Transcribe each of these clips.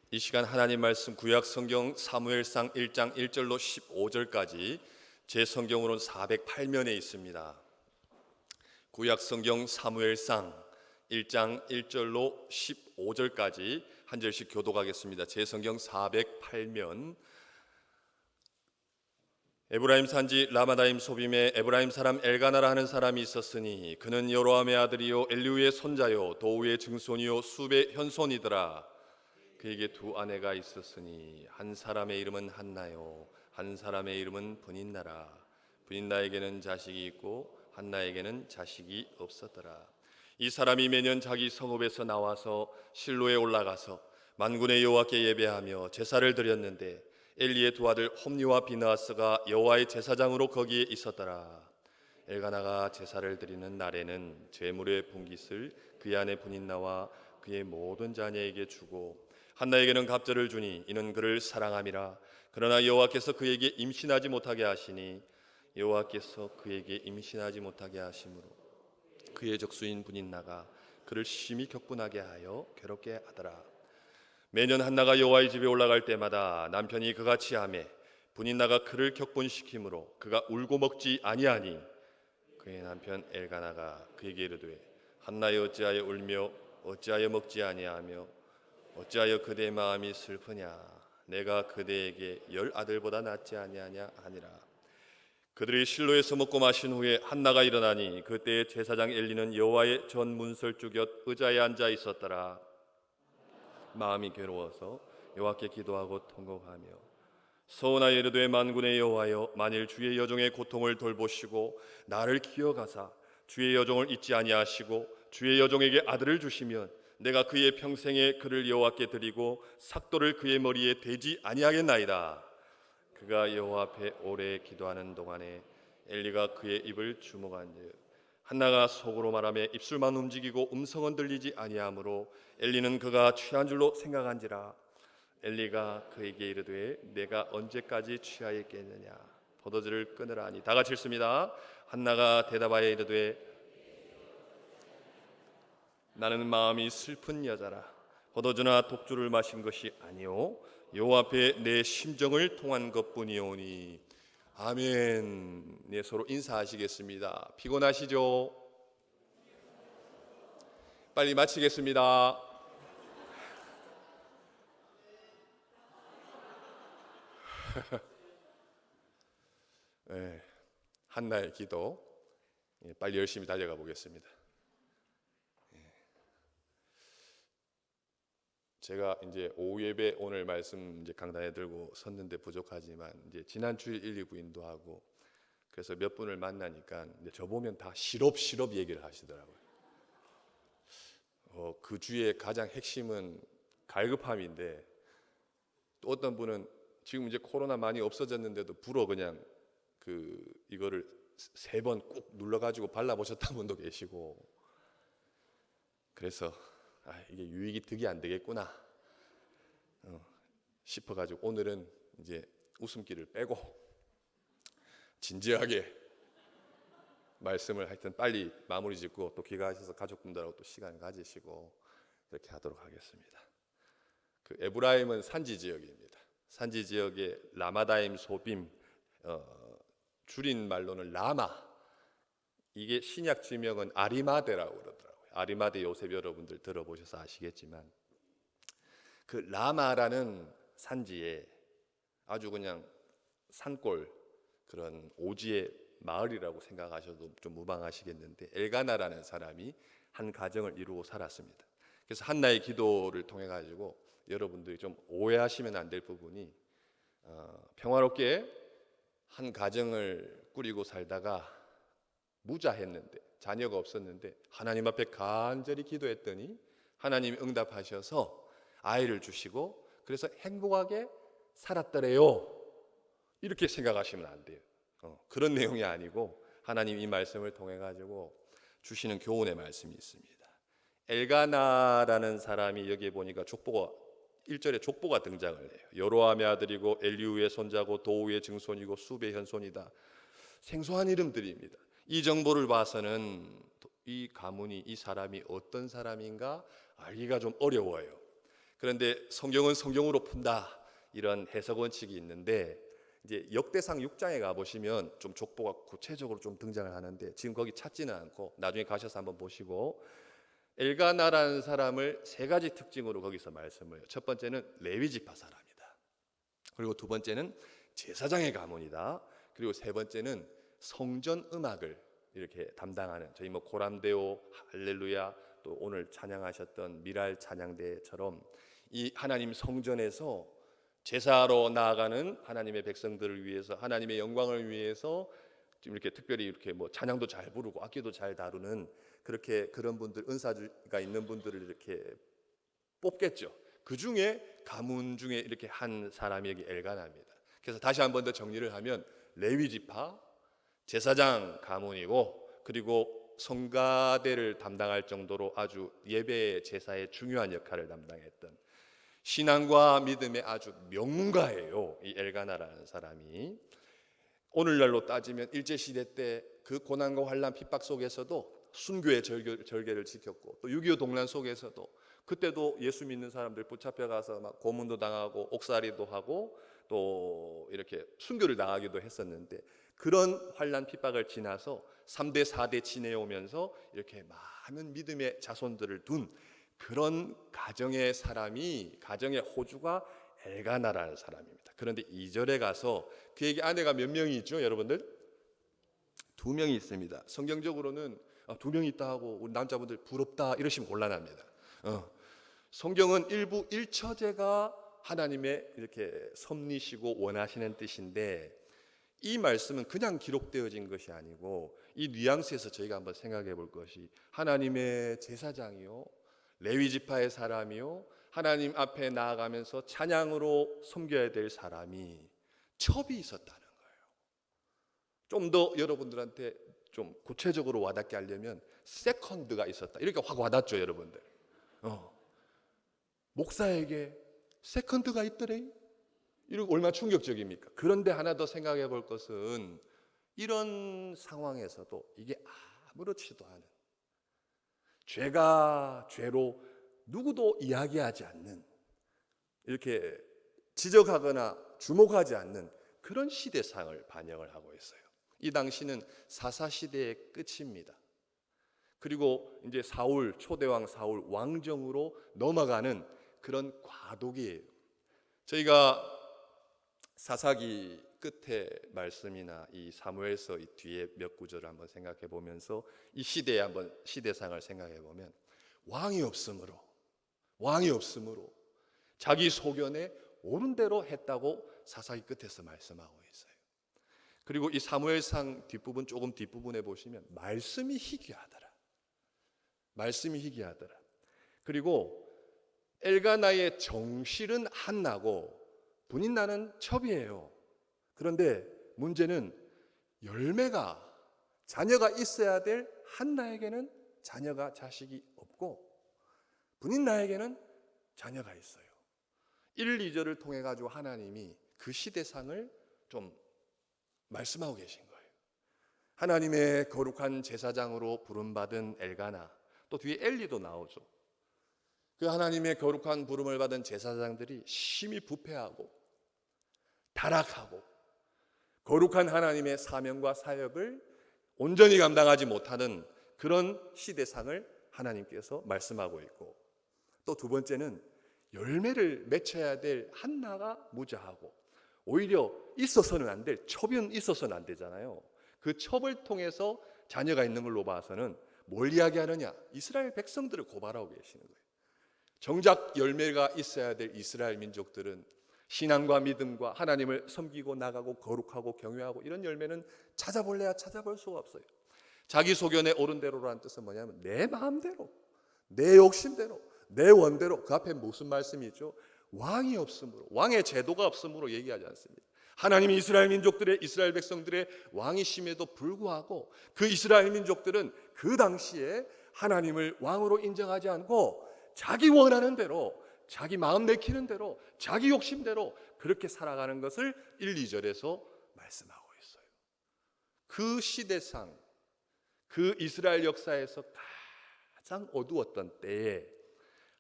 이 시간 하나님 말씀 구약 성경 사무엘상 1장 1절로 15절까지 제 성경으로는 408면에 있습니다. 구약 성경 사무엘상 1장 1절로 15절까지 한 절씩 교독하겠습니다. 제 성경 408면. 에브라임 산지 라마다임 소빔에 에브라임 사람 엘가나라 하는 사람이 있었으니 그는 여로함의 아들이요 엘리후의 손자요 도우의 증손이요 숲의 현손이더라. 그에게 두 아내가 있었으니 한 사람의 이름은 한나요 한 사람의 이름은 브닌나라. 브닌나에게는 자식이 있고 한나에게는 자식이 없었더라. 이 사람이 매년 자기 성읍에서 나와서 실로에 올라가서 만군의 여호와께 예배하며 제사를 드렸는데 엘리의 두 아들 홈니와 비느하스가 여호와의 제사장으로 거기에 있었더라. 엘가나가 제사를 드리는 날에는 제물의 분깃을 그의 아내 브닌나와 그의 모든 자녀에게 주고 한나에게는 갑절을 주니 이는 그를 사랑함이라. 그러나 여호와께서 그에게 임신하지 못하게 하시니 여호와께서 그에게 임신하지 못하게 하심으로 그의 적수인 브닌나가 그를 심히 격분하게 하여 괴롭게 하더라. 매년 한나가 여호와의 집에 올라갈 때마다 남편이 그가 취하매 브닌나가 그를 격분시키므로 그가 울고 먹지 아니하니 그의 남편 엘가나가 그에게 이르되 한나여 어찌하여 울며 어찌하여 먹지 아니하며 어찌하여 그대의 마음이 슬프냐. 내가 그대에게 10 아들보다 낫지 아니하냐 하니라. 그들이 실로에서 먹고 마신 후에 한나가 일어나니 그때의 제사장 엘리는 여호와의 전 문설주 곁 의자에 앉아 있었더라. 마음이 괴로워서 여호와께 기도하고 통곡하며 서원하여 이르되 만군의 여호와여 만일 주의 여종의 고통을 돌보시고 나를 기억하사 주의 여종을 잊지 아니하시고 주의 여종에게 아들을 주시면 내가 그의 평생에 그를 여호와께 드리고 삭도를 그의 머리에 대지 아니하겠나이다. 그가 여호와 앞에 오래 기도하는 동안에 엘리가 그의 입을 주목한즉 한나가 속으로 말하며 입술만 움직이고 음성은 들리지 아니하므로 엘리는 그가 취한 줄로 생각한지라. 엘리가 그에게 이르되 내가 언제까지 취하였겠느냐. 포도주를 끊으라 하니 다 같이 읽습니다. 한나가 대답하여 이르되 나는 마음이 슬픈 여자라. 포도주나 독주를 마신 것이 아니오 여호와 앞에 내 심정을 통한 것뿐이오니. 아멘. 네, 서로 인사하시겠습니다. 피곤하시죠? 빨리 마치겠습니다. 네, 한나의 기도 빨리 열심히 달려가 보겠습니다. 제가 이제 오후 예배 오늘 말씀 이제 강단에 들고 섰는데 부족하지만 이제 지난 주일 1, 2부 인도하고 그래서 몇 분을 만나니까 이제 저 보면 다 시럽 얘기를 하시더라고요. 그 주의 가장 핵심은 갈급함인데 또 어떤 분은 지금 이제 코로나 많이 없어졌는데도 불어 그냥 이거를 3번 꾹 눌러가지고 발라보셨다는 분도 계시고 그래서 이게 유익이 득이 안 되겠구나 싶어가지고 오늘은 이제 웃음기를 빼고 진지하게 말씀을 하여튼 빨리 마무리 짓고 또 귀가하셔서 가족분들하고 또 시간 가지시고 이렇게 하도록 하겠습니다. 그 에브라임은 산지 지역입니다. 산지 지역의 라마다임 소빔 줄인 말로는 라마, 이게 신약 지명은 아리마데라고 그러더라고요. 아리마대 요셉 여러분들 들어보셔서 아시겠지만 그 라마라는 산지에 아주 그냥 산골 그런 오지의 마을이라고 생각하셔도 좀 무방하시겠는데 엘가나라는 사람이 한 가정을 이루고 살았습니다. 그래서 한나의 기도를 통해 가지고 여러분들이 좀 오해하시면 안 될 부분이 평화롭게 한 가정을 꾸리고 살다가 무자했는데 자녀가 없었는데 하나님 앞에 간절히 기도했더니 하나님이 응답하셔서 아이를 주시고 그래서 행복하게 살았더래요. 이렇게 생각하시면 안 돼요. 그런 내용이 아니고 하나님 이 말씀을 통해 가지고 주시는 교훈의 말씀이 있습니다. 엘가나라는 사람이 여기에 보니까 족보가 1절에 족보가 등장을 해요. 여로함의 아들이고 엘리후의 손자고 도우의 증손이고 숲의 현손이다. 생소한 이름들입니다. 이 정보를 봐서는 이 가문이 이 사람이 어떤 사람인가 알기가 좀 어려워요. 그런데 성경은 성경으로 푼다, 이런 해석 원칙이 있는데, 이제 역대상 6장에 가 보시면 좀 족보가 구체적으로 좀 등장을 하는데, 지금 거기 찾지는 않고 나중에 가셔서 한번 보시고, 엘가나라는 사람을 세 가지 특징으로 거기서 말씀을 해요. 첫 번째는 레위 지파 사람이다. 그리고 두 번째는 제사장의 가문이다. 그리고 세 번째는 성전 음악을 이렇게 담당하는, 저희 뭐 고람데오, 할렐루야, 또 오늘 찬양하셨던 미랄 찬양대처럼 이 하나님 성전에서 제사로 나아가는 하나님의 백성들을 위해서, 하나님의 영광을 위해서 이렇게 특별히 이렇게 뭐 찬양도 잘 부르고 악기도 잘 다루는, 그렇게 그런 분들, 은사가 있는 분들을 이렇게 뽑겠죠. 그 중에 가문 중에 이렇게 한 사람이 여기 엘가나입니다. 그래서 다시 한 번 더 정리를 하면 레위 지파, 제사장 가문이고, 그리고 성가대를 담당할 정도로 아주 예배 제사의 중요한 역할을 담당했던 신앙과 믿음의 아주 명문가예요, 이 엘가나라는 사람이. 오늘날로 따지면 일제시대 때 그 고난과 환난 핍박 속에서도 순교의 절개를 지켰고, 또 6.25 동란 속에서도 그때도 예수 믿는 사람들 붙잡혀가서 막 고문도 당하고 옥살이도 하고 또 이렇게 순교를 당하기도 했었는데, 그런 환난 핍박을 지나서 3대 4대 지내오면서 이렇게 많은 믿음의 자손들을 둔 그런 가정의 사람이, 가정의 호주가 엘가나라는 사람입니다. 그런데 2절에 가서 그에게 아내가 몇 명이 있죠, 여러분들? 2명이 있습니다. 성경적으로는 2명 있다 하고 우리 남자분들 부럽다 이러시면 곤란합니다. 성경은 일부 일처제가 하나님의 이렇게 섭리시고 원하시는 뜻인데, 이 말씀은 그냥 기록되어진 것이 아니고 이 뉘앙스에서 저희가 한번 생각해 볼 것이, 하나님의 제사장이요, 레위 지파의 사람이요, 하나님 앞에 나아가면서 찬양으로 섬겨야 될 사람이 첩이 있었다는 거예요. 좀 더 여러분들한테 좀 구체적으로 와닿게 하려면 세컨드가 있었다, 이렇게 확 와닿죠, 여러분들. 목사에게 세컨드가 있더래, 이거 얼마나 충격적입니까? 그런데 하나 더 생각해 볼 것은, 이런 상황에서도 이게 아무렇지도 않은, 죄가 죄로 누구도 이야기하지 않는, 이렇게 지적하거나 주목하지 않는 그런 시대상을 반영을 하고 있어요. 이 당시는 사사시대의 끝입니다. 그리고 이제 사울, 초대왕 사울 왕정으로 넘어가는 그런 과도기예요. 저희가 사사기 끝에 말씀이나 이 사무엘서 이 뒤에 몇 구절을 한번 생각해 보면서 이 시대의 한번 시대상을 생각해 보면, 왕이 없으므로 자기 소견에 옳은 대로 했다고 사사기 끝에서 말씀하고 있어요. 그리고 이 사무엘상 뒷부분, 조금 뒷부분에 보시면 말씀이 희귀하더라. 그리고 엘가나의 정실은 한나고 분인나는 첩이에요. 그런데 문제는 열매가, 자녀가 있어야 될 한나에게는 자식이 없고 분인나에게는 자녀가 있어요. 1, 2절을 통해 가지고 하나님이 그 시대상을 좀 말씀하고 계신 거예요. 하나님의 거룩한 제사장으로 부름받은 엘가나, 또 뒤에 엘리도 나오죠. 그 하나님의 거룩한 부름을 받은 제사장들이 심히 부패하고 타락하고 거룩한 하나님의 사명과 사역을 온전히 감당하지 못하는 그런 시대상을 하나님께서 말씀하고 있고, 또 두 번째는 열매를 맺혀야 될 한나가 무자하고, 오히려 있어서는 안 될 첩은 있어서는 안 되잖아요. 그 첩을 통해서 자녀가 있는 걸로 봐서는 뭘 이야기하느냐, 이스라엘 백성들을 고발하고 계시는 거예요. 정작 열매가 있어야 될 이스라엘 민족들은 신앙과 믿음과 하나님을 섬기고 나가고 거룩하고 경외하고, 이런 열매는 찾아볼래야 찾아볼 수가 없어요. 자기 소견에 옳은 대로라는 뜻은 뭐냐면 내 마음대로, 내 욕심대로, 내 원대로. 그 앞에 무슨 말씀이죠? 왕이 없으므로, 왕의 제도가 없으므로 얘기하지 않습니다. 하나님이 이스라엘 민족들의, 이스라엘 백성들의 왕이심에도 불구하고 그 이스라엘 민족들은 그 당시에 하나님을 왕으로 인정하지 않고 자기 원하는 대로, 자기 마음 내키는 대로, 자기 욕심대로 그렇게 살아가는 것을 1, 2절에서 말씀하고 있어요. 그 시대상, 그 이스라엘 역사에서 가장 어두웠던 때에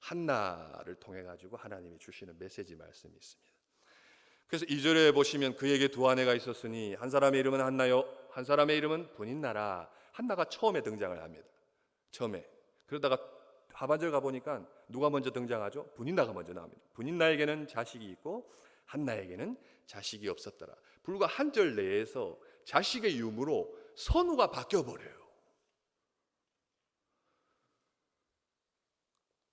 한나를 통해 가지고 하나님이 주시는 메시지 말씀이 있습니다. 그래서 2절에 보시면 그에게 두 아내가 있었으니 한 사람의 이름은 한나요, 한 사람의 이름은 분인나라. 한나가 처음에 등장을 합니다. 처음에. 그러다가 하반절 가보니까 누가 먼저 등장하죠? 분인나가 먼저 나옵니다. 분인나에게는 자식이 있고 한나에게는 자식이 없었더라. 불과 한 절 내에서 자식의 유무로 선우가 바뀌어버려요.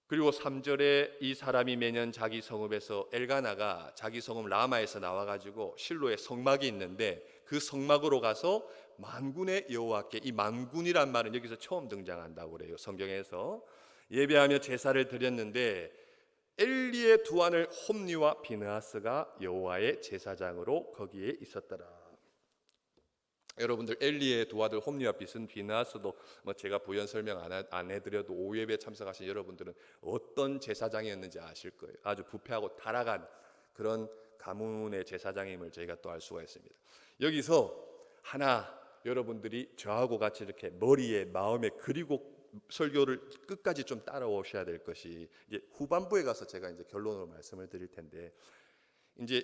그리고 3절에 이 사람이 매년 자기 성읍에서 엘가나가 자기 성읍 라마에서 나와가지고 실로에 성막이 있는데 그 성막으로 가서 만군의 여호와께, 이 만군이란 말은 여기서 처음 등장한다고 그래요. 성경에서 예배하며 제사를 드렸는데 엘리의 두 아들 홈니와 비느하스가 여호와의 제사장으로 거기에 있었더라. 여러분들 엘리의 두 아들 홈니와 비느하스도 제가 부연 설명 안 해드려도 오예배 참석하신 여러분들은 어떤 제사장이었는지 아실 거예요. 아주 부패하고 타락한 그런 가문의 제사장임을 저희가 또 알 수가 있습니다. 여기서 하나 여러분들이 저하고 같이 이렇게 머리에 마음에 그리고 설교를 끝까지 좀 따라오셔야 될 것이, 이제 후반부에 가서 제가 이제 결론으로 말씀을 드릴 텐데, 이제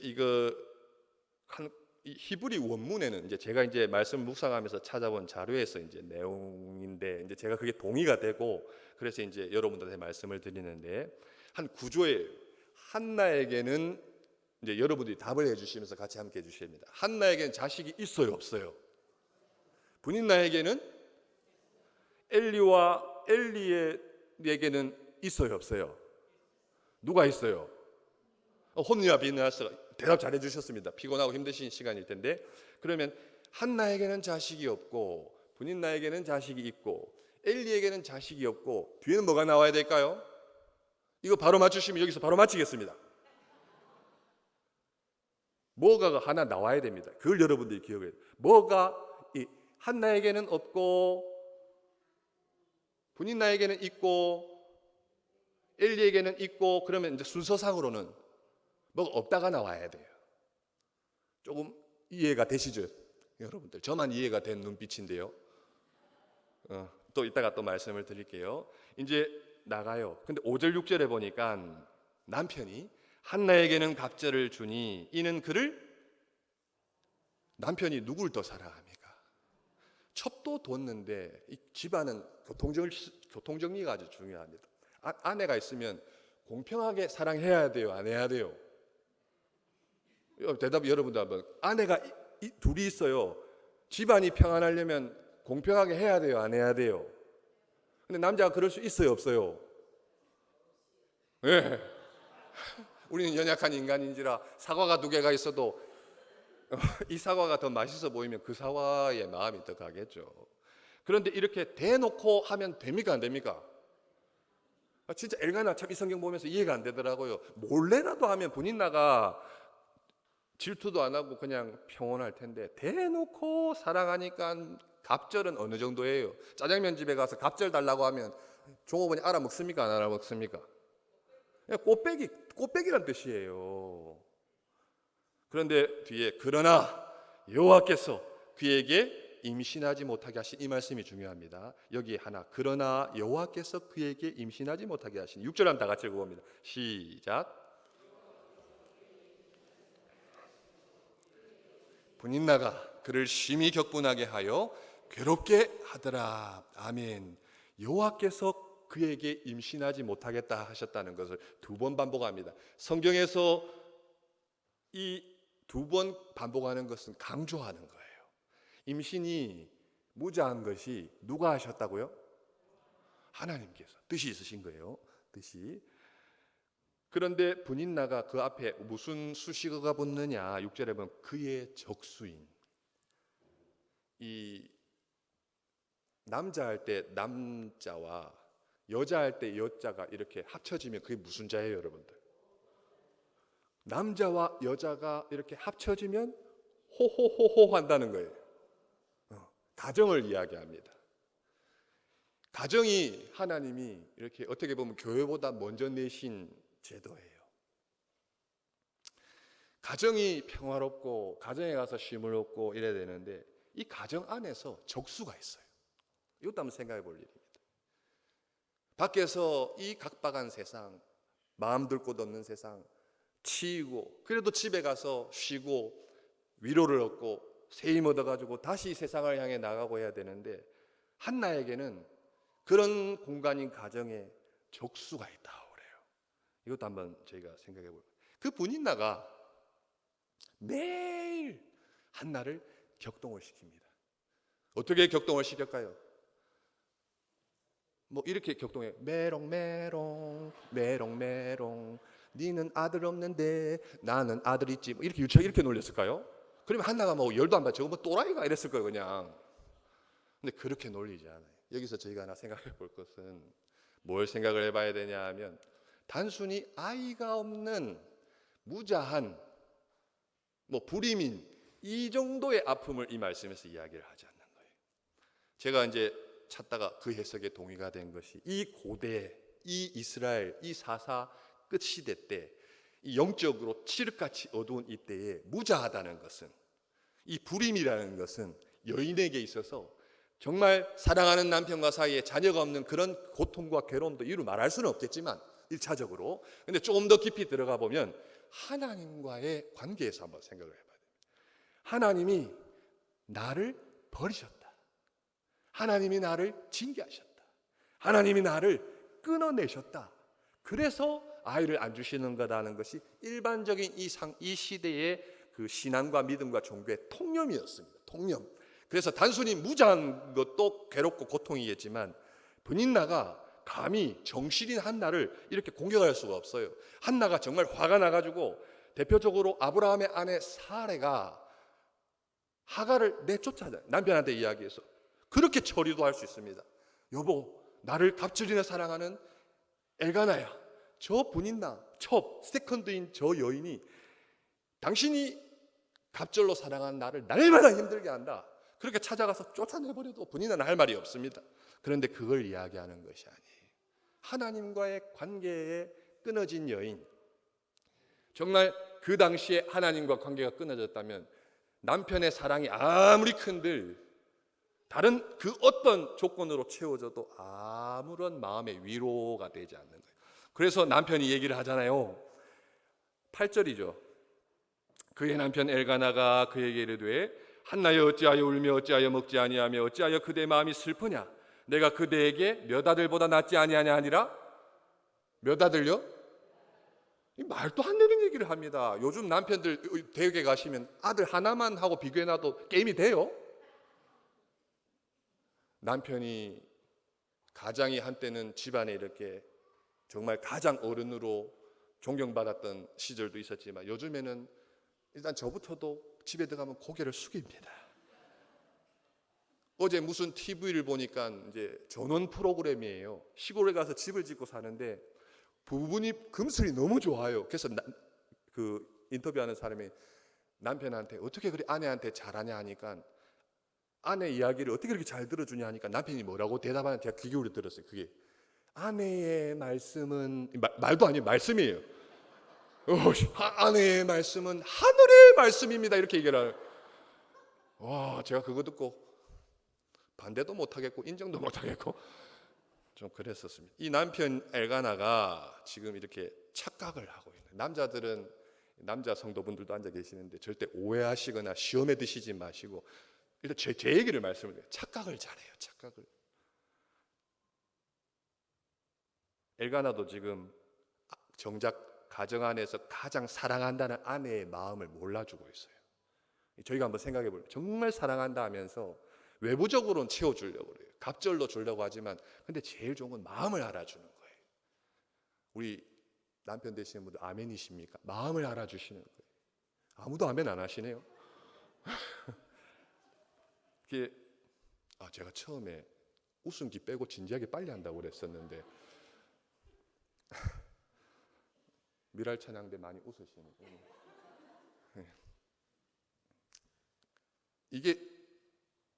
이 히브리 원문에는 이제 제가 이제 말씀 묵상하면서 찾아본 자료에서 이제 내용인데, 이제 제가 그게 동의가 되고 그래서 이제 여러분들한테 말씀을 드리는데, 한 구조예요. 한나에게는 이제 여러분들이 답을 해주시면서 같이 함께 해주십니다. 한나에게는 자식이 있어요, 없어요? 분인나에게는, 엘리에게는 있어요, 없어요? 누가 있어요? 홈니와 비느하스가. 대답 잘해 주셨습니다. 피곤하고 힘드신 시간일 텐데, 그러면 한나에게는 자식이 없고 분인나에게는 자식이 있고 엘리에게는 자식이 없고 뒤에는 뭐가 나와야 될까요? 이거 바로 맞추시면 여기서 바로 맞히겠습니다. 뭐가 하나 나와야 됩니다. 그걸 여러분들이 기억해야 돼요. 뭐가 한나에게는 없고 분인나에게는 있고 엘리에게는 있고, 그러면 이제 순서상으로는 뭐가 없다가 나와야 돼요. 조금 이해가 되시죠? 여러분들 저만 이해가 된 눈빛인데요. 또 이따가 또 말씀을 드릴게요. 이제 나가요. 근데 5절 6절에 보니까 남편이 한나에게는 갑절을 주니 이는 그를, 남편이 누굴 더 사랑합니까? 첩도 뒀는데 이 집안은 교통정리가 아주 중요합니다. 아내가 있으면 공평하게 사랑해야 돼요, 안 해야 돼요? 대답 여러분들 한번. 아내가 둘이 있어요. 집안이 평안하려면 공평하게 해야 돼요, 안 해야 돼요? 근데 남자가 그럴 수 있어요, 없어요? 네. 우리는 연약한 인간인지라 사과가 2개가 있어도 이 사과가 더 맛있어 보이면 그 사과에 마음이 더 가겠죠. 그런데 이렇게 대놓고 하면 됩니까, 안 됩니까? 진짜 엘가나 참 이 성경 보면서 이해가 안 되더라고요. 몰래라도 하면 분인나가 질투도 안 하고 그냥 평온할 텐데, 대놓고 사랑하니까 갑절은 어느 정도예요? 짜장면 집에 가서 갑절 달라고 하면 종업원이 알아먹습니까, 안 알아먹습니까? 꽃배기란 뜻이에요. 그런데 뒤에 그러나 여호와께서 그에게 임신하지 못하게 하신, 이 말씀이 중요합니다. 여기 하나, 그러나 여호와께서 그에게 임신하지 못하게 하신. 6절 한번 다 같이 읽어봅니다. 시작. 분인나가 그를 심히 격분하게 하여 괴롭게 하더라. 아멘. 여호와께서 그에게 임신하지 못하겠다 하셨다는 것을 2번 반복합니다. 성경에서 이 2번 반복하는 것은 강조하는 거예요. 임신이 무자한 것이 누가 하셨다고요? 하나님께서. 뜻이 있으신 거예요. 뜻이. 그런데 분인나가 그 앞에 무슨 수식어가 붙느냐? 6절에 보면 그의 적수인. 이 남자 할 때 남자와 여자 할 때 여자가 이렇게 합쳐지면 그게 무슨 자예요, 여러분들? 남자와 여자가 이렇게 합쳐지면 호호호호 한다는 거예요. 가정을 이야기합니다. 가정이 하나님이 이렇게 어떻게 보면 교회보다 먼저 내신 제도예요. 가정이 평화롭고 가정에 가서 쉼을 얻고 이래야 되는데, 이 가정 안에서 적수가 있어요. 이것도 한번 생각해 볼 일입니다. 밖에서 이 각박한 세상, 마음 둘 곳 없는 세상 치이고, 그래도 집에 가서 쉬고 위로를 얻고 새 힘 얻어가지고 다시 세상을 향해 나가고 해야 되는데, 한나에게는 그런 공간인 가정에 족수가 있다고 그래요. 이것도 한번 저희가 생각해 볼까요? 그 분인나가 매일 한나를 격동을 시킵니다. 어떻게 격동을 시킬까요? 뭐 이렇게 격동해. 메롱메롱 메롱메롱 니는 아들 없는데 나는 아들 있지. 뭐 이렇게 유치하게 이렇게 놀렸을까요? 그러면 한나가 뭐 열도 안 받죠. 저거 뭐 또라이가 이랬을 거예요 그냥. 근데 그렇게 놀리지 않아요. 여기서 저희가 하나 생각해 볼 것은 뭘 생각을 해봐야 되냐 하면, 단순히 아이가 없는 무자한 뭐 불임인 이 정도의 아픔을 이 말씀에서 이야기를 하지 않는 거예요. 제가 이제 찾다가 그 해석에 동의가 된 것이, 이 고대, 이 이스라엘, 이 사사 끝 시대 때 이 영적으로 칠흑같이 어두운 이때에 무자하다는 것은, 이 불임이라는 것은 여인에게 있어서 정말 사랑하는 남편과 사이에 자녀가 없는 그런 고통과 괴로움도 이루 말할 수는 없겠지만 1차적으로, 근데 조금 더 깊이 들어가 보면 하나님과의 관계에서 한번 생각을 해봐야 됩니다. 하나님이 나를 버리셨다. 하나님이 나를 징계하셨다. 하나님이 나를 끊어내셨다. 그래서 아이를 안 주시는 거다는 것이 일반적인 이 시대의 그 신앙과 믿음과 종교의 통념이었습니다. 통념. 그래서 단순히 무자한 것도 괴롭고 고통이겠지만, 분인나가 감히 정실인 한나를 이렇게 공격할 수가 없어요. 한나가 정말 화가 나가지고 대표적으로 아브라함의 아내 사레가 하갈을 내쫓아요. 남편한테 이야기해서 그렇게 처리도 할 수 있습니다. 여보, 나를 갑절이나 사랑하는 엘가나야, 저 분인나 첩 세컨드인 저 여인이 당신이 갑절로 사랑하는 나를 날마다 힘들게 한다. 그렇게 찾아가서 쫓아내버려도 분인나는 할 말이 없습니다. 그런데 그걸 이야기하는 것이 아니에요. 하나님과의 관계에 끊어진 여인, 정말 그 당시에 하나님과 관계가 끊어졌다면 남편의 사랑이 아무리 큰들 다른 그 어떤 조건으로 채워져도 아무런 마음의 위로가 되지 않는 거예요. 그래서 남편이 얘기를 하잖아요. 8절이죠. 그의 남편 엘가나가 그에게 이르되 한나여 어찌하여 울며 어찌하여 먹지 아니하며 어찌하여 그대 마음이 슬프냐? 내가 그대에게 몇 아들보다 낫지 아니하냐 하니라? 몇 아들요? 말도 안 되는 얘기를 합니다. 요즘 남편들 대학에 가시면 아들 하나만 하고 비교해놔도 게임이 돼요. 남편이 가장이 한때는 집안에 이렇게 정말 가장 어른으로 존경받았던 시절도 있었지만, 요즘에는 일단 저부터도 집에 들어가면 고개를 숙입니다. 어제 무슨 TV를 보니까 이제 전원 프로그램이에요. 시골에 가서 집을 짓고 사는데 부부님 금슬이 너무 좋아요. 그래서 그 인터뷰하는 사람이 남편한테 어떻게 그래 아내한테 잘하냐 하니까, 아내 이야기를 어떻게 그렇게 잘 들어주냐 하니까 남편이 뭐라고 대답하는, 제가 귀 기울여 들었어요. 그게 아내의 말씀은 말도 아니에요. 말씀이에요. 아내의 말씀은 하늘의 말씀입니다. 이렇게 얘기를 해요. 와, 제가 그거 듣고 반대도 못하겠고 인정도 못하겠고 좀 그랬었습니다. 이 남편 엘가나가 지금 이렇게 착각을 하고 있는, 남자들은, 남자 성도분들도 앉아 계시는데 절대 오해하시거나 시험에 드시지 마시고 일단 제 얘기를 말씀을 드려요. 착각을 잘해요. 착각을. 엘가나도 지금 정작 가정 안에서 가장 사랑한다는 아내의 마음을 몰라주고 있어요. 저희가 한번 생각해 볼게요. 정말 사랑한다 하면서 외부적으로는 채워주려고 그래요. 갑절로 주려고 하지만, 근데 제일 좋은 건 마음을 알아주는 거예요. 우리 남편 되시는 분들 아멘이십니까? 마음을 알아주시는 거예요. 아무도 아멘 안 하시네요. 제가 처음에 웃음기 빼고 진지하게 빨리 한다고 그랬었는데 미랄 찬양대 많이 웃으시네요. 이게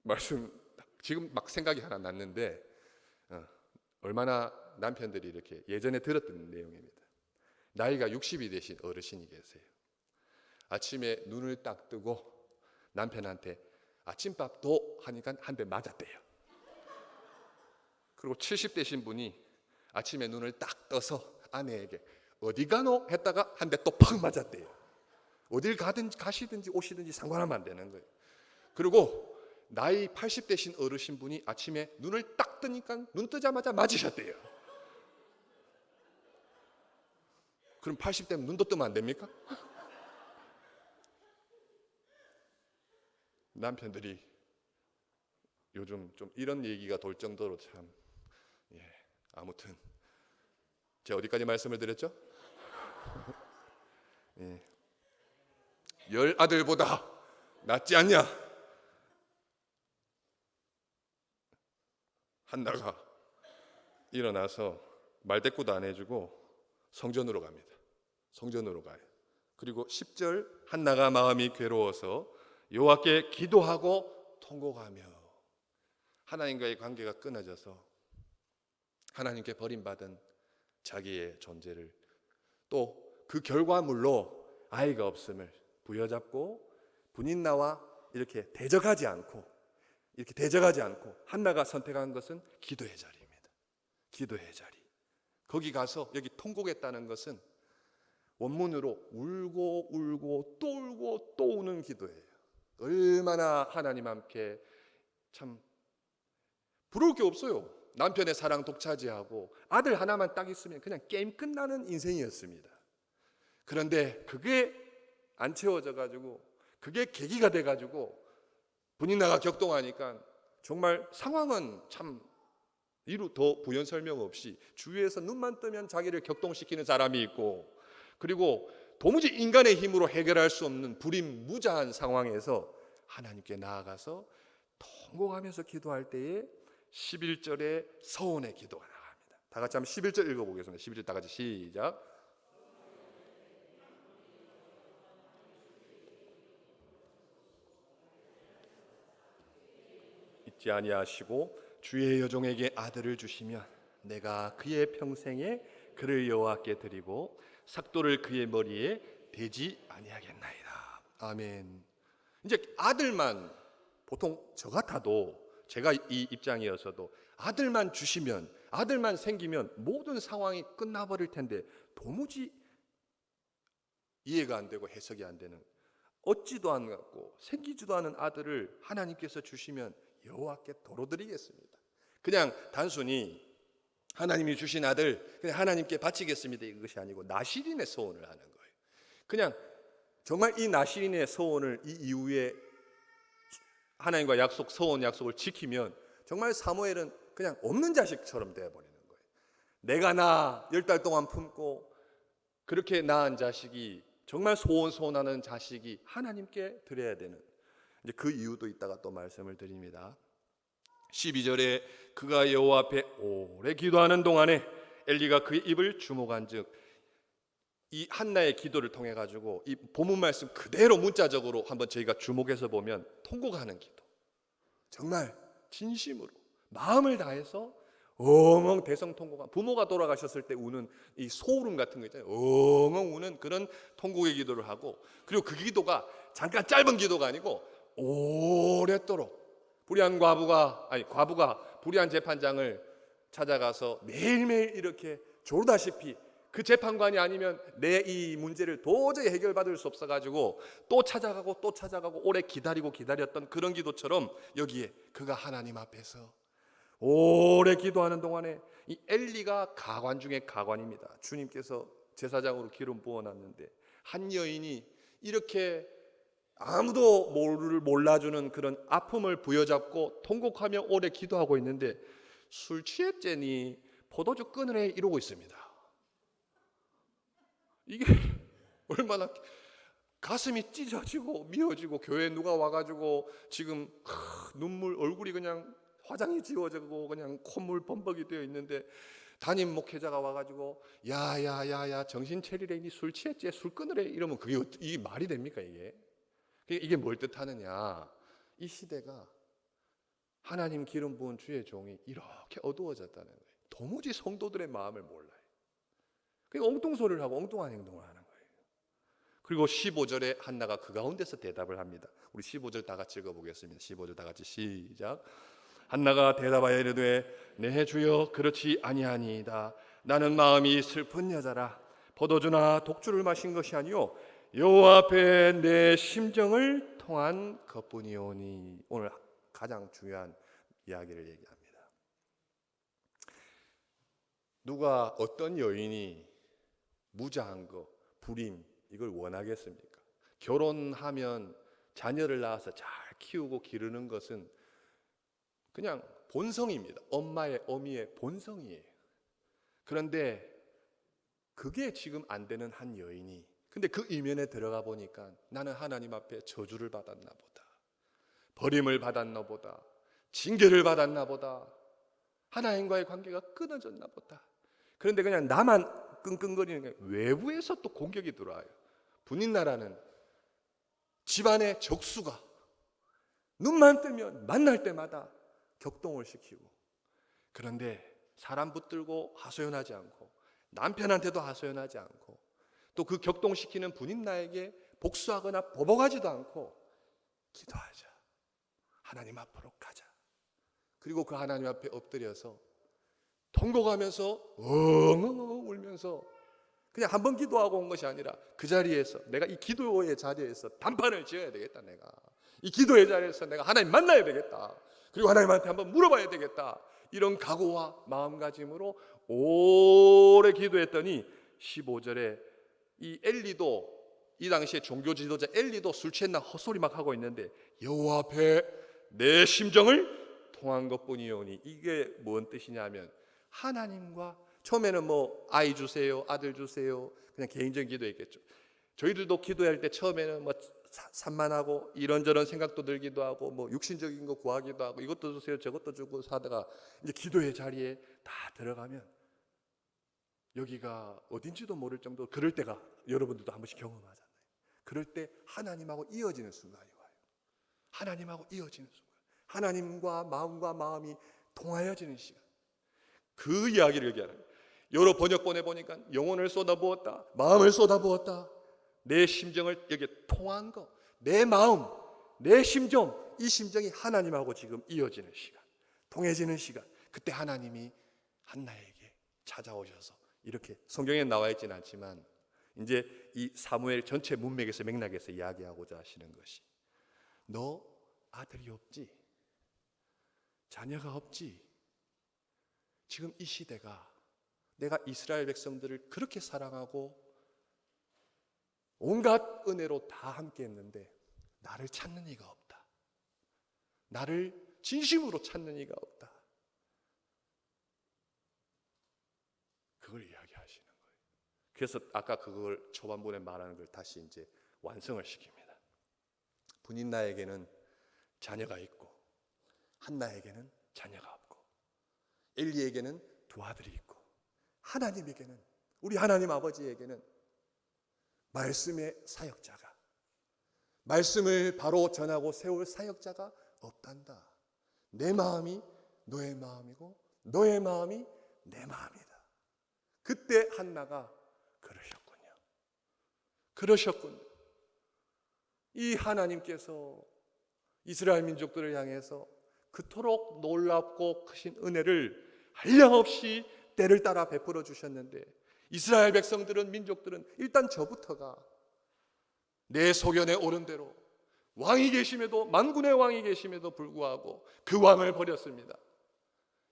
말씀 지금 막 생각이 하나 났는데, 얼마나 남편들이 이렇게 예전에 들었던 내용입니다. 나이가 60이 되신 어르신이 계세요. 아침에 눈을 딱 뜨고 남편한테 아침밥도 하니까 한 대 맞았대요. 그리고 70 되신 분이 아침에 눈을 딱 떠서 아내에게 어디 가노? 했다가 한 대 또 팍 맞았대요. 어딜 가시든지 오시든지 상관하면 안 되는 거예요. 그리고 나이 80 되신 어르신 분이 아침에 눈을 딱 뜨니까 눈 뜨자마자 맞으셨대요. 그럼 80 되면 눈도 뜨면 안 됩니까? 남편들이 요즘 좀 이런 얘기가 돌 정도로 참, 아무튼 제가 어디까지 말씀을 드렸죠? 열 아들보다 낫지 않냐? 한나가 일어나서 말대꾸도 안 해주고 성전으로 갑니다. 성전으로 가요. 그리고 10절 한나가 마음이 괴로워서 여호와께 기도하고 통곡하며 하나님과의 관계가 끊어져서 하나님께 버림받은 자기의 존재를 또 그 결과물로 아이가 없음을 부여잡고 분인나와 이렇게 대적하지 않고 한나가 선택한 것은 기도의 자리입니다. 기도의 자리. 거기 가서 여기 통곡했다는 것은 원문으로 울고 또 우는 기도예요. 얼마나 하나님 함께 참 부러울 게 없어요. 남편의 사랑 독차지하고 아들 하나만 딱 있으면 그냥 게임 끝나는 인생이었습니다. 그런데 그게 안 채워져 가지고 그게 계기가 돼 가지고 분인나가 격동하니까 정말 상황은 참 이루 더 부연 설명 없이 주위에서 눈만 뜨면 자기를 격동시키는 사람이 있고 그리고 도무지 인간의 힘으로 해결할 수 없는 불임무자한 상황에서 하나님께 나아가서 통곡하면서 기도할 때에 11절에 서원의 기도가 나갑니다. 다 같이 한번 11절 읽어보겠습니다. 11절 다 같이 시작. 잊지 아니하시고 주의 여종에게 아들을 주시면 내가 그의 평생에 그를 여호와께 드리고 삭도를 그의 머리에 대지 아니하겠나이다. 아멘. 이제 아들만 보통 저 같아도 제가 이 입장이어서도 아들만 주시면 아들만 생기면 모든 상황이 끝나버릴 텐데 도무지 이해가 안 되고 해석이 안 되는 얻지도 않았고 생기지도 않은 아들을 하나님께서 주시면 여호와께 도로 드리겠습니다. 그냥 단순히 하나님이 주신 아들 그냥 하나님께 바치겠습니다 이것이 아니고 나실인의 소원을 하는 거예요. 그냥 정말 이 나실인의 소원을 이 이후에 하나님과 서원 약속을 지키면 정말 사무엘은 그냥 없는 자식처럼 되어버리는 거예요. 내가 10달 동안 품고 그렇게 낳은 자식이 정말 소원하는 자식이 하나님께 드려야 되는 이제 그 이유도 이따가 또 말씀을 드립니다. 12절에 그가 여호와 앞에 오래 기도하는 동안에 엘리가 그의 입을 주목한즉 이 한나의 기도를 통해 가지고 이 본문 말씀 그대로 문자적으로 한번 저희가 주목해서 보면 통곡하는 기도 정말 진심으로 마음을 다해서 엉엉 대성통곡한 부모가 돌아가셨을 때 우는 이 소울음 같은 거 있잖아요. 엉엉 우는 그런 통곡의 기도를 하고 그리고 그 기도가 잠깐 짧은 기도가 아니고 오랫도록 과부가 불의한 재판장을 찾아가서 매일매일 이렇게 조르다시피 그 재판관이 아니면 내 이 문제를 도저히 해결받을 수 없어가지고 또 찾아가고 오래 기다렸던 그런 기도처럼 여기에 그가 하나님 앞에서 오래 기도하는 동안에 이 엘리가 가관 중에 가관입니다. 주님께서 제사장으로 기름 부어놨는데 한 여인이 이렇게 아무도 몰라주는 그런 아픔을 부여잡고 통곡하며 오래 기도하고 있는데 술 취했제니 포도주 끊으래 이러고 있습니다. 이게 얼마나 가슴이 찢어지고 미어지고 교회에 누가 와가지고 지금 눈물 얼굴이 그냥 화장이 지워지고 그냥 콧물 범벅이 되어 있는데 담임 목회자가 와가지고 야야야야 정신 차리래 니 술 취했지 술 끊으래 이러면 이게 말이 됩니까 이게 뭘 뜻하느냐 이 시대가 하나님 기름 부은 주의 종이 이렇게 어두워졌다는 거예요. 도무지 성도들의 마음을 몰라요. 그러니까 엉뚱소리를 하고 엉뚱한 행동을 하는 거예요. 그리고 15절에 한나가 그 가운데서 대답을 합니다. 우리 15절 다 같이 읽어보겠습니다. 15절 다 같이 시작. 한나가 대답하여 이르되 내 주여 그렇지 아니하니이다. 나는 마음이 슬픈 여자라. 포도주나 독주를 마신 것이 아니요 여호와 앞에 내 심정을 통한 것뿐이오니. 오늘 가장 중요한 이야기를 얘기합니다. 누가 어떤 여인이 무자한 거, 불임 이걸 원하겠습니까? 결혼하면 자녀를 낳아서 잘 키우고 기르는 것은 그냥 본성입니다. 엄마의 어미의 본성이에요. 그런데 그게 지금 안 되는 한 여인이, 근데 그 이면에 들어가 보니까 나는 하나님 앞에 저주를 받았나 보다, 버림을 받았나 보다, 징계를 받았나 보다, 하나님과의 관계가 끊어졌나 보다. 그런데 그냥 나만 끙끙거리는 게 외부에서 또 공격이 들어와요. 분인나라는 집안의 적수가 눈만 뜨면 만날 때마다 격동을 시키고, 그런데 사람 붙들고 하소연하지 않고 남편한테도 하소연하지 않고 또 그 격동시키는 분인나에게 복수하거나 보복하지도 않고 기도하자, 하나님 앞으로 가자. 그리고 그 하나님 앞에 엎드려서 통곡하면서 엉엉 울면서 그냥 한 번 기도하고 온 것이 아니라 그 자리에서 내가 이 기도의 자리에서 단판을 지어야 되겠다. 내가 이 기도의 자리에서 내가 하나님 만나야 되겠다. 그리고 하나님한테 한번 물어봐야 되겠다. 이런 각오와 마음가짐으로 오래 기도했더니 15절에 이 엘리도, 이 당시에 종교 지도자 엘리도 술 취했나 헛소리 막 하고 있는데 여호와 앞에 내 심정을 통한 것뿐이오니. 이게 뭔 뜻이냐면 하나님과 처음에는 뭐 아이 주세요, 아들 주세요, 그냥 개인적인 기도했겠죠. 저희들도 기도할 때 처음에는 뭐 산만하고 이런저런 생각도 들기도 하고 뭐 육신적인 거 구하기도 하고 이것도 주세요, 저것도 주고 사다가 이제 기도의 자리에 다 들어가면 여기가 어딘지도 모를 정도로 그럴 때가 여러분들도 한 번씩 경험하잖아요. 그럴 때 하나님하고 이어지는 순간이 와요. 하나님하고 이어지는 순간, 하나님과 마음이 통하여지는 시간. 그 이야기를 얘기하는 거예요. 여러 번역본에 보니까 영혼을 쏟아부었다, 마음을 쏟아부었다, 내 심정을 여기에 통한 거, 내 마음, 내 심정, 이 심정이 하나님하고 지금 이어지는 시간, 통해지는 시간. 그때 하나님이 한나에게 찾아오셔서 이렇게 성경에 나와 있지는 않지만 이제 이 사무엘 전체 문맥에서 맥락에서 이야기하고자 하시는 것이, 너 아들이 없지, 자녀가 없지. 지금 이 시대가 내가 이스라엘 백성들을 그렇게 사랑하고 온갖 은혜로 다 함께 했는데 나를 찾는 이가 없다, 나를 진심으로 찾는 이가 없다. 그걸 이야기하시는 거예요. 그래서 아까 그걸 초반부에 말하는 걸 다시 이제 완성을 시킵니다. 분인나에게는 자녀가 있고 한나에게는 자녀가 없고 엘리에게는 두 아들이 있고 하나님에게는, 우리 하나님 아버지에게는 말씀의 사역자가, 말씀을 바로 전하고 세울 사역자가 없단다. 내 마음이 너의 마음이고 너의 마음이 내 마음이다. 그때 한나가 그러셨군요. 이 하나님께서 이스라엘 민족들을 향해서 그토록 놀랍고 크신 은혜를 한량없이 때를 따라 베풀어 주셨는데 이스라엘 백성들은, 민족들은 일단 저부터가 내 소견에 오른 대로 왕이 계심에도, 만군의 왕이 계심에도 불구하고 그 왕을 버렸습니다.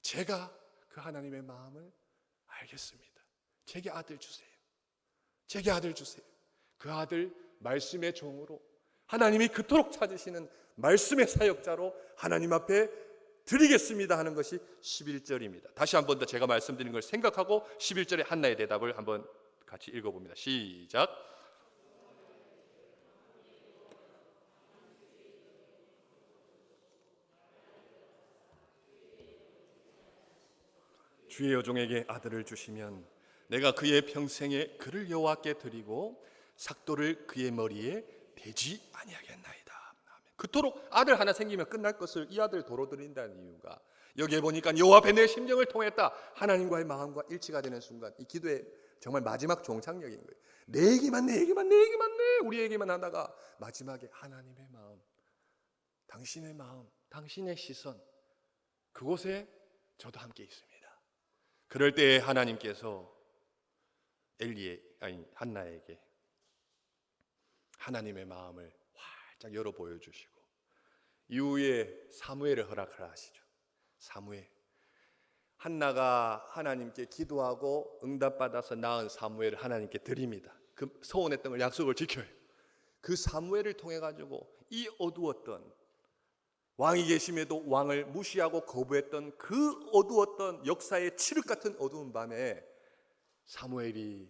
제가 그 하나님의 마음을 알겠습니다. 제게 아들 주세요. 제게 아들 주세요. 그 아들 말씀의 종으로, 하나님이 그토록 찾으시는 말씀의 사역자로 하나님 앞에 드리겠습니다 하는 것이 11절입니다. 다시 한 번 더 제가 말씀드린 걸 생각하고 11절의 한나의 대답을 한번 같이 읽어봅니다. 시작. 주의 여종에게 아들을 주시면 내가 그의 평생에 그를 여호와께 드리고 삭도를 그의 머리에 대지 아니하겠나이다. 그토록 아들 하나 생기면 끝날 것을 이 아들 도로 드린다는 이유가, 여기에 보니까 여호와 앞에 내 심정을 통했다, 하나님과의 마음과 일치가 되는 순간, 이 기도의 정말 마지막 종착역인 거예요. 내 얘기만 우리 얘기만 하다가 마지막에 하나님의 마음, 당신의 마음, 당신의 시선, 그곳에 저도 함께 있습니다. 그럴 때에 하나님께서 한나에게 하나님의 마음을 활짝 열어 보여주시고 이후에 사무엘을 허락하라 하시죠. 사무엘, 한나가 하나님께 기도하고 응답받아서 낳은 사무엘을 하나님께 드립니다. 그 서원했던 걸, 약속을 지켜요. 그 사무엘을 통해 가지고 이 어두웠던, 왕이 계심에도 왕을 무시하고 거부했던 그 어두웠던 역사의 칠흑 같은 어두운 밤에 사무엘이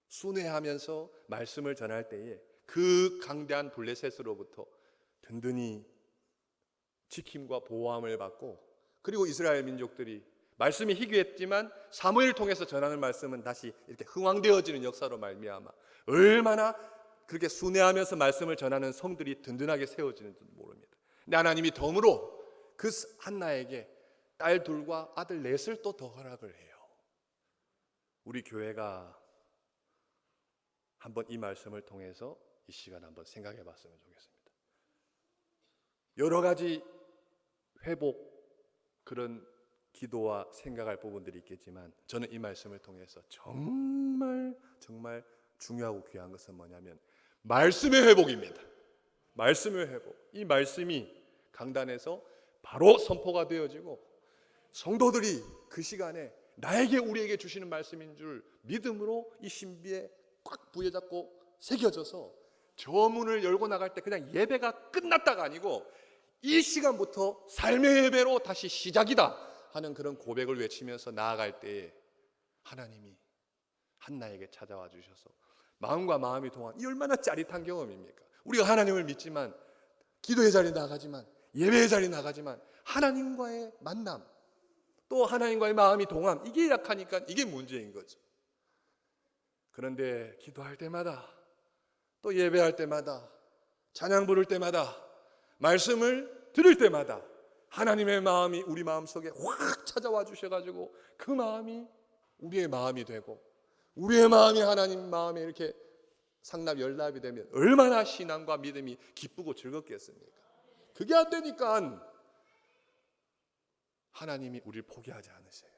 순회하면서 말씀을 전할 때에 그 강대한 블레셋으로부터 든든히 지킴과 보호함을 받고, 그리고 이스라엘 민족들이 말씀이 희귀했지만 사무엘을 통해서 전하는 말씀은 다시 이렇게 흥왕되어지는 역사로 말미암아 얼마나 그렇게 순회하면서 말씀을 전하는 성들이 든든하게 세워지는지도 모릅니다. 근데 하나님이 덤으로 그 한나에게 딸 둘과 아들 넷을 또 더 허락을 해요. 우리 교회가 한번 이 말씀을 통해서 이 시간 한번 생각해 봤으면 좋겠습니다. 여러 가지 회복, 그런 기도와 생각할 부분들이 있겠지만 저는 이 말씀을 통해서 정말 중요하고 귀한 것은 뭐냐면 말씀의 회복입니다. 말씀의 회복. 이 말씀이 강단에서 바로 선포가 되어지고 성도들이 그 시간에 나에게, 우리에게 주시는 말씀인 줄 믿음으로 이 신비에 꽉 부여잡고 새겨져서 저 문을 열고 나갈 때 그냥 예배가 끝났다가 아니고 이 시간부터 삶의 예배로 다시 시작이다 하는 그런 고백을 외치면서 나아갈 때에 하나님이 한나에게 찾아와 주셔서 마음과 마음이 동한, 이 얼마나 짜릿한 경험입니까? 우리가 하나님을 믿지만, 기도의 자리에 나가지만, 예배의 자리에 나가지만 하나님과의 만남, 또 하나님과의 마음이 동함, 이게 약하니까 이게 문제인 거죠. 그런데 기도할 때마다, 또 예배할 때마다, 찬양 부를 때마다, 말씀을 들을 때마다 하나님의 마음이 우리 마음속에 확 찾아와 주셔가지고 그 마음이 우리의 마음이 되고 우리의 마음이 하나님 마음에 이렇게 상납 연납이 되면 얼마나 신앙과 믿음이 기쁘고 즐겁겠습니까? 그게 안 되니까 하나님이 우리를 포기하지 않으세요.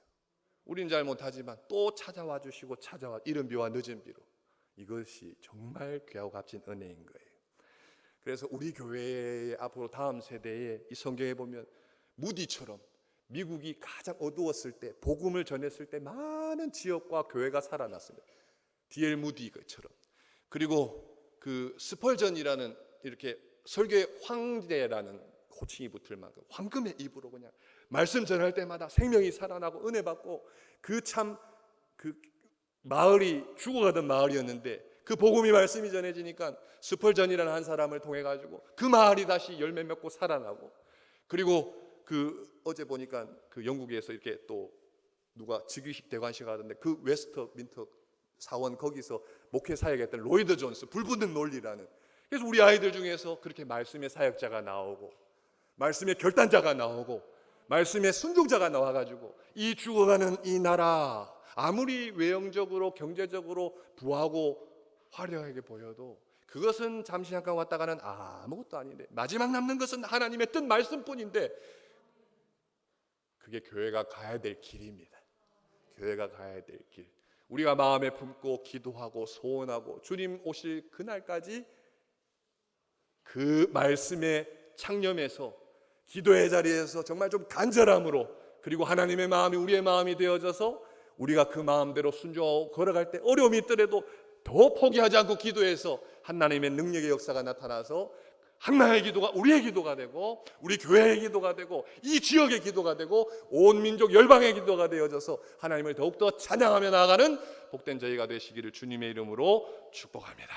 우린 잘못하지만 또 찾아와 주시고, 이른 비와 늦은 비로. 이것이 정말 귀하고 값진 은혜인 거예요. 그래서 우리 교회의 앞으로 다음 세대에 이 성경에 보면 무디처럼 미국이 가장 어두웠을 때, 복음을 전했을 때 많은 지역과 교회가 살아났습니다. D.L. 무디처럼. 그리고 그 스펄전이라는, 이렇게 설교의 황제라는 호칭이 붙을 만큼 황금의 입으로 그냥 말씀 전할 때마다 생명이 살아나고 은혜 받고, 그 마을이 죽어가던 마을이었는데 그 복음이, 말씀이 전해지니까 스펄전이라는 한 사람을 통해 가지고 그 마을이 다시 열매 맺고 살아나고, 그리고 어제 보니까 그 영국에서 이렇게 또 누가 즉위식 대관식 하던데 그 웨스트민터 사원 거기서 목회 사역했던 로이드 존스, 불붙는 논리라는. 그래서 우리 아이들 중에서 그렇게 말씀의 사역자가 나오고, 말씀의 결단자가 나오고, 말씀의 순종자가 나와가지고 이 죽어가는 이 나라, 아무리 외형적으로 경제적으로 부하고 화려하게 보여도 그것은 잠시 잠깐 왔다가는 아무것도 아닌데, 마지막 남는 것은 하나님의 뜻 말씀뿐인데, 그게 교회가 가야 될 길입니다. 교회가 가야 될 길. 우리가 마음에 품고 기도하고 소원하고 주님 오실 그날까지 그 말씀의 창념에서, 기도의 자리에서 정말 좀 간절함으로, 그리고 하나님의 마음이 우리의 마음이 되어져서 우리가 그 마음대로 순종하고 걸어갈 때 어려움이 있더라도 더 포기하지 않고 기도해서 하나님의 능력의 역사가 나타나서 한나의 기도가 우리의 기도가 되고, 우리 교회의 기도가 되고, 이 지역의 기도가 되고, 온 민족 열방의 기도가 되어져서 하나님을 더욱더 찬양하며 나아가는 복된 저희가 되시기를 주님의 이름으로 축복합니다.